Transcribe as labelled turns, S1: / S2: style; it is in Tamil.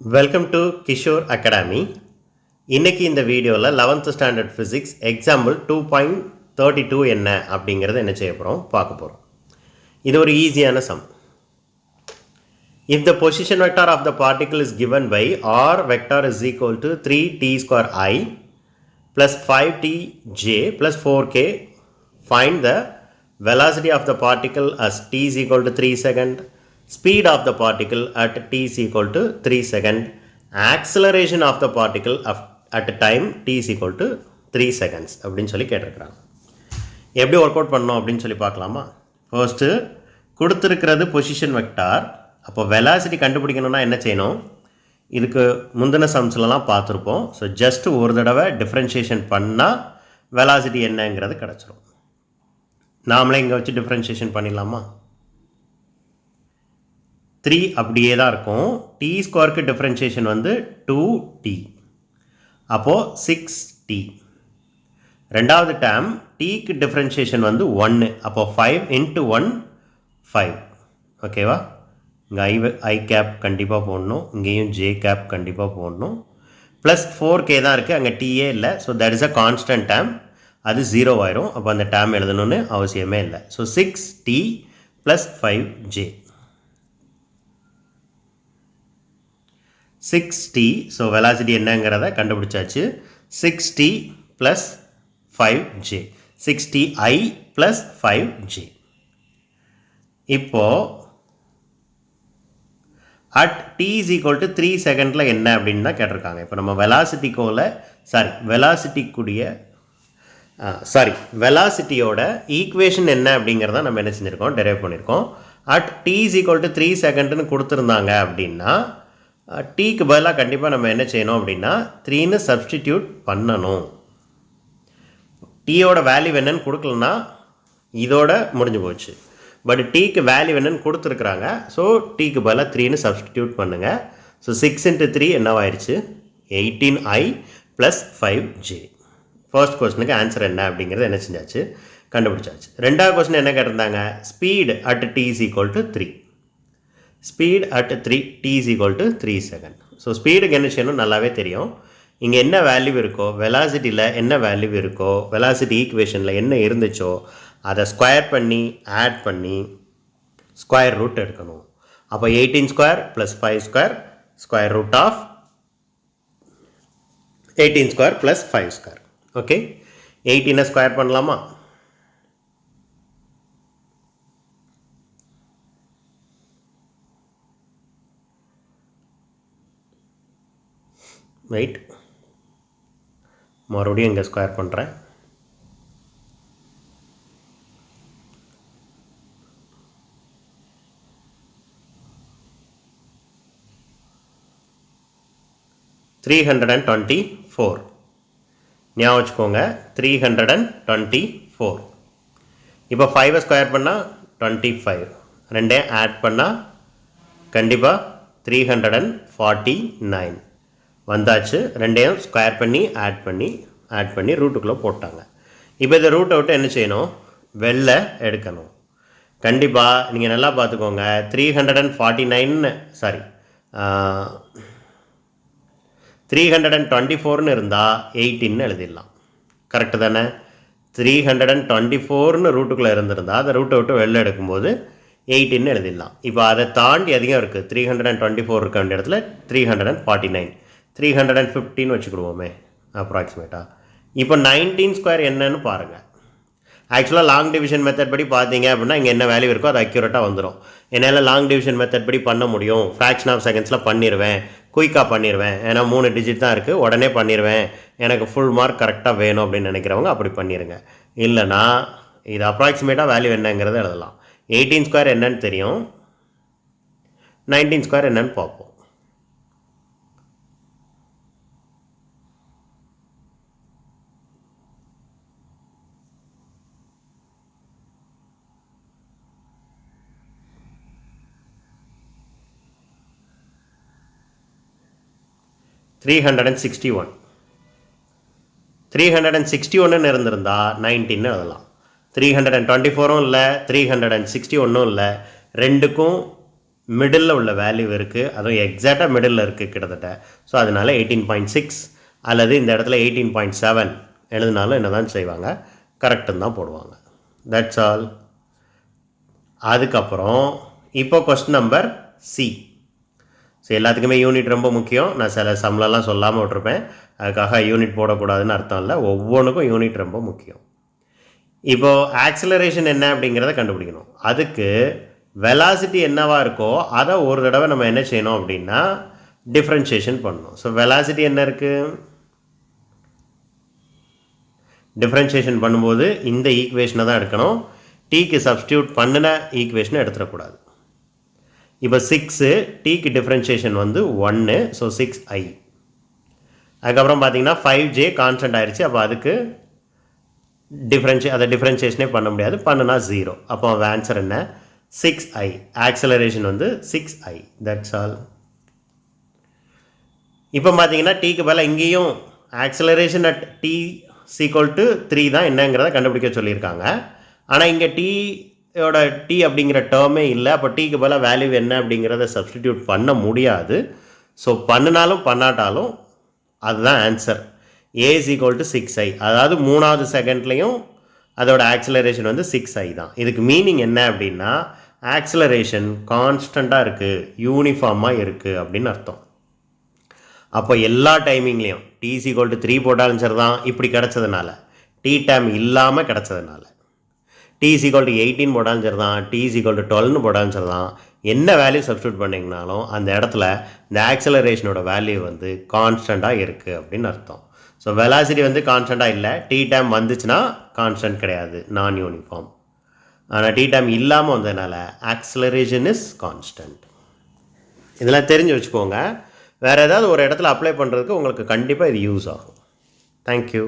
S1: Welcome to Kishore Academy. இன்னைக்கு இந்த வீடியோவில் 11th ஸ்டாண்டர்ட் ஃபிசிக்ஸ் எக்ஸாம்பிள் 2.32 என்ன அப்படிங்கிறத என்ன செய்ய போகிறோம் பார்க்க போகிறோம். இது ஒரு ஈஸியான some. If the position vector of the particle is given by r vector is equal to 3t square I plus 5tj plus 4k, find the velocity of the particle as t is equal to 3 seconds, speed of the particle at t is equal to 3 seconds, acceleration of the particle at time t is equal to 3 seconds அப்படின்னு சொல்லி கேட்டிருக்கிறாங்க. எப்படி ஒர்க் அவுட் பண்ணோம் அப்படின்னு சொல்லி பார்க்கலாமா? ஃபர்ஸ்ட்டு கொடுத்துருக்கிறது பொசிஷன் வெக்டார். அப்போ வெலாசிட்டி கண்டுபிடிக்கணும்னா என்ன செய்யணும்? இதுக்கு முந்தின சம்ஸ்லலாம் பார்த்துருப்போம். ஸோ ஜஸ்ட் ஒரு தடவை டிஃப்ரென்ஷியேஷன் பண்ணால் வெலாசிட்டி என்னங்கிறது கிடச்சிரும். நாமளே இங்கே வச்சு டிஃப்ரென்ஷியேஷன் பண்ணிடலாமா? 3 அப்படியே தான் இருக்கும். டி ஸ்கொயருக்கு டிஃப்ரென்ஷியேஷன் வந்து 2t, அப்போது 6t. ரெண்டாவது டேர்ம் டீக்கு டிஃப்ரென்ஷியேஷன் வந்து 1, அப்போது 5 into 1 5. ஓகேவா? இங்கே ஐ கேப் கண்டிப்பாக போடணும், இங்கேயும் ஜே கேப் கண்டிப்பாக போடணும். ப்ளஸ் 4k தான் இருக்குது, அங்கே டிஏ இல்லை. So that is a constant term, அது 0 ஆயிரும். அப்போ அந்த டேர்ம் எழுதணும்னு அவசியமே இல்லை. So 6t plus 5j, 6t. So velocity என்னங்கிறத கண்டுபிடிச்சாச்சு. 6t plus 5j, 6ti plus 5j. இப்போது at t is equal to 3 செகண்டில் என்ன அப்படின்னு தான் கேட்டிருக்காங்க. இப்போ நம்ம வெலாசிட்டியோட ஈக்குவேஷன் என்ன அப்படிங்கிறத நம்ம என்ன செஞ்சுருக்கோம், டெரைவ் பண்ணியிருக்கோம். at t is equal to 3 செகண்டுன்னு கொடுத்துருந்தாங்க அப்படின்னா டீக்கு பதிலாக கண்டிப்பாக நம்ம என்ன செய்யணும் அப்படின்னா 3ன்னு சப்ஸ்டிடியூட் பண்ணணும். டீயோட வேல்யூ என்னன்னு கொடுக்கலன்னா இதோட முடிஞ்சு போச்சு. பட் டீக்கு வேல்யூ என்னன்னு கொடுத்துருக்குறாங்க. ஸோ டீக்கு பதிலாக 3ன்னு சப்ஸ்டிடியூட் பண்ணுங்கள். ஸோ 6 into 3 என்னவாயிருச்சு, 18i ப்ளஸ் 5j. ஃபர்ஸ்ட் கொஸ்டினுக்கு ஆன்சர் என்ன அப்படிங்கிறது என்ன செஞ்சாச்சு, கண்டுபிடிச்சாச்சு. ரெண்டாவது கொஸ்டின் என்ன கேட்டிருந்தாங்க, speed at t is equal to 3. Speed at t is equal to 3 second. So ஸ்பீடுக்கு என்ன செய்யணும் நல்லாவே தெரியும். இங்கே என்ன வேல்யூ இருக்கோ, வெலாசிட்டியில் என்ன வேல்யூ இருக்கோ, வெலாசிட்டி ஈக்குவேஷனில் என்ன இருந்துச்சோ அதை ஸ்கொயர் பண்ணி ஆட் பண்ணி ஸ்கொயர் ரூட் எடுக்கணும். அப்போ 18 square plus 5 square square root of 18 square plus 5 square. Okay, 18 square பண்ணலாமா? ரைட், மறுபடியும் இங்கே ஸ்கொயர் பண்ணுறேன். $324 ஞாபகம் வச்சுக்கோங்க, 324. இப்போ 5 ஸ்கொயர் பண்ணால் 25, ரெண்டே ஆட் பண்ணால் கண்டிப்பாக 349 வந்தாச்சு. ரெண்டையும் ஸ்கொயர் பண்ணி ஆட் பண்ணி ரூட்டுக்குள்ளே போட்டாங்க. இப்போ இந்த ரூட்டை விட்டு என்ன செய்யணும், வெளில எடுக்கணும். கண்டிப்பாக நீங்கள் நல்லா பார்த்துக்கோங்க, 324ன்னு இருந்தால் 18ன்னு எழுதிடலாம். கரெக்டு தானே? 324ன்னு ரூட்டுக்குள்ளே இருந்திருந்தால் அதை ரூட்டை விட்டு வெளில எடுக்கும்போது 18ன்னு எழுதிடலாம். இப்போ அதை தாண்டி அதிகம் இருக்குது. 324 இருக்க வேண்டிய இடத்துல 349, 315 வச்சுக்கிடுவோமே அப்ராக்சிமேட்டாக. இப்போ 19 ஸ்கொயர் என்னன்னு பாருங்கள். ஆக்சுவலாக லாங் டிவிஷன் மெத்தட் படி பார்த்தீங்க அப்படின்னா இங்கே என்ன வேல்யூ இருக்கோ அது அக்யூரேட்டாக வந்துடும். என்னால் லாங் டிவிஷன் மெத்தட் படி பண்ண முடியும், ஃப்ராக்ஷன் ஆஃப் செகண்ட்ஸில் பண்ணிடுவேன், குயிக்காக பண்ணிடுவேன், ஏன்னா 3 டிஜிட் தான் இருக்குது, உடனே பண்ணிடுவேன், எனக்கு ஃபுல் மார்க் கரெக்டாக வேணும் அப்படின்னு நினைக்கிறவங்க அப்படி பண்ணிடுங்க. இல்லைனா இது அப்ராக்சிமேட்டாக வேல்யூ என்னங்கிறத எழுதலாம். 18 ஸ்கொயர் என்னன்னு தெரியும், 19 ஸ்கொயர் என்னன்னு பார்ப்போம். $361 361ன்னு இருந்திருந்தால் 19ன்னு எழுதலாம். 324ம் இல்லை 361ம் இல்லை, ரெண்டுக்கும் மிடில் உள்ள வேல்யூ இருக்குது, அதுவும் எக்ஸாக்டாக மிடில் இருக்குது கிட்டத்தட்ட. ஸோ அதனால் 18.6 அல்லது இந்த இடத்துல 18.7 எழுதினாலும் என்ன தான் செய்வாங்க, கரெக்டுன்னு தான் போடுவாங்க. That's all. அதுக்கப்புறம் இப்போ கொஸ்டின் நம்பர் சி. ஸோ எல்லாத்துக்குமே யூனிட் ரொம்ப முக்கியம். நான் சில சம்லலாம் சொல்லாமல் விட்டுருப்பேன், அதுக்காக யூனிட் போடக்கூடாதுன்னு அர்த்தம் இல்லை. ஒவ்வொன்றுக்கும் யூனிட் ரொம்ப முக்கியம். இப்போது ஆக்சிலரேஷன் என்ன அப்படிங்கிறத கண்டுபிடிக்கணும். அதுக்கு வெலாசிட்டி என்னவாக இருக்கோ அதை ஒரு தடவை நம்ம என்ன செய்யணும் அப்படின்னா டிஃப்ரென்ஷியேஷன் பண்ணணும். ஸோ வெலாசிட்டி என்ன இருக்குது, டிஃப்ரென்ஷியேஷன் பண்ணும்போது இந்த ஈக்குவேஷனை தான் எடுக்கணும். டீக்கு சப்ஸ்டியூட் பண்ணின ஈக்குவேஷனை எடுத்துடக்கூடாது. இப்போ 6 டீக்கு டிஃப்ரென்ஷியேஷன் வந்து 1, ஸோ 6i. அதுக்கப்புறம் பார்த்தீங்கன்னா 5j கான்ஸ்டன்ட் ஆயிடுச்சு. அப்போ அதுக்கு அதை டிஃப்ரென்ஷியேஷனே பண்ண முடியாது, பண்ணுனா 0. அப்போ ஆன்சர் என்ன, 6i. ஆக்சலரேஷன் வந்து 6i. That's all. இப்போ பார்த்தீங்கன்னா டீக்கு பதிலாக இங்கேயும் ஆக்சலரேஷன் அட் t = 3 தான் என்னங்கிறத கண்டுபிடிக்க சொல்லியிருக்காங்க. ஆனால் இங்கே டீயோட டி அப்படிங்கிற டேர்மே இல்லை. அப்போ டீக்கு பதிலாக வேல்யூ என்ன அப்படிங்கிறத சப்ஸ்டிடியூட் பண்ண முடியாது. ஸோ பண்ணினாலும் பண்ணாட்டாலும் அதுதான் ஆன்சர். a = 6i. அதாவது 3வது செகண்ட்லேயும் அதோட ஆக்சிலரேஷன் வந்து 6i தான். இதுக்கு மீனிங் என்ன அப்படின்னா ஆக்சிலரேஷன் கான்ஸ்டண்ட்டாக இருக்குது, யூனிஃபார்மாக இருக்குது அப்படின்னு அர்த்தம். அப்போ எல்லா டைமிங்லேயும் t = 3 போட்டாலும் சரி தான், இப்படி கிடச்சதுனால, டி டைம் இல்லாமல் கிடச்சதுனால. t = 18 போட்டாலும் சரி தான், t = 12ன்னு போட்டாலும் சரி தான், என்ன வேல்யூ சப்ஸ்டியூட் பண்ணிங்கனாலும் அந்த இடத்துல இந்த ஆக்சலரேஷனோட வேல்யூ வந்து கான்ஸ்டண்ட்டாக இருக்குது அப்படின்னு அர்த்தம். ஸோ வெலாசிட்டி வந்து கான்ஸ்டண்ட்டாக இல்லை, டி டைம் வந்துச்சுன்னா கான்ஸ்டன்ட் கிடையாது, நான் யூனிஃபார்ம். ஆனால் டி டைம் இல்லாமல் வந்ததுனால ஆக்சலரேஷன் இஸ் கான்ஸ்டன்ட். இதெல்லாம் தெரிஞ்சு வச்சுக்கோங்க. வேறு ஏதாவது ஒரு இடத்துல அப்ளை பண்ணுறதுக்கு உங்களுக்கு கண்டிப்பாக இது யூஸ் ஆகும். தேங்க்யூ.